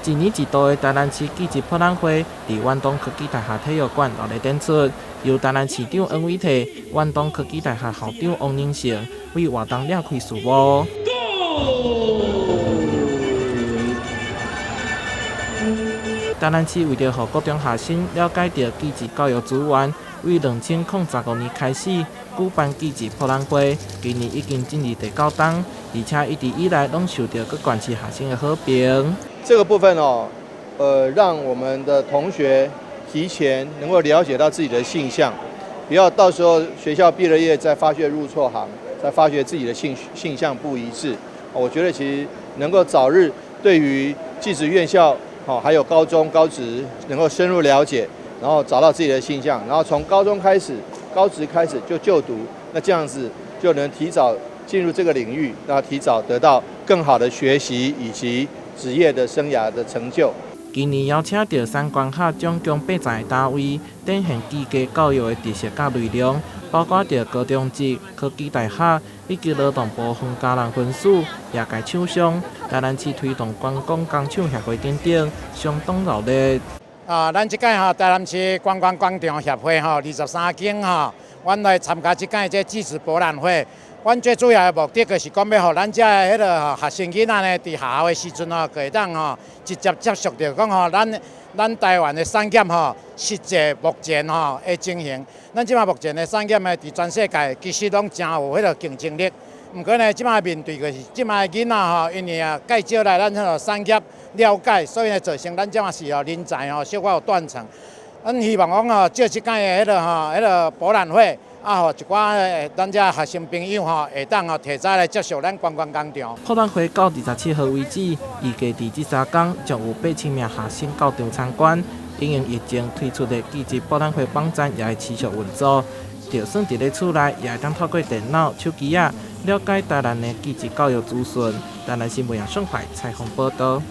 一年一度的台南市技职博览会，伫远东科技大厦体育馆热烈展出，由台南市长王伟棣、远东科技大厦校长王仁成为活动了开序幕。台南市为了让高中学生了解到技职教育资源，为2015年开始举办技职博览会，今年已经进入第9档，而且一直以来拢受到各县市学生的好评。这个部分让我们的同学提前能够了解到自己的性向，不要到时候学校毕了业再发觉入错行，再发觉自己的性向不一致。我觉得其实能够早日对于技职院校还有高中、高职能够深入了解，然后找到自己的性向，然后从高中开始、高职开始就就读，那这样子就能提早进入这个领域，那提早得到更好的学习以及职业的生涯的成就。今年邀请到3关卡总共800个单位，展现技职教育的知识甲内容，包括着高中职、科技大学以及劳动部分家人分署、业界厂商、台南市推动观光工厂协会等等，相当热烈。咱即届台南市观光工厂协会23间阮来参加即届这技职博览会。阮最主要的目的就是讲要互咱遮的迄个学生囡仔呢，伫学校的时阵可会当直接接触到讲咱台湾的产业实际目前的情形。咱即马目前的产业呢，伫全世界其实拢真有迄个竞争力。毋过呢，即马面对就是即马的囡仔因为介少来咱迄个产业了解，所以呢造成咱即马是人才小可有断层。咱希望讲借即届的迄个博览会。一寡咱遮学生朋友会当提早来接受咱观光工厂。博览会到27号为止，预计伫这3天将有8000名学生到场参观。因应疫情推出的技职博览会网站也会持续运作，就算伫咧厝内，也会当透过电脑、手机了解台南的技职教育资讯。台南新闻杨顺怀采访报道。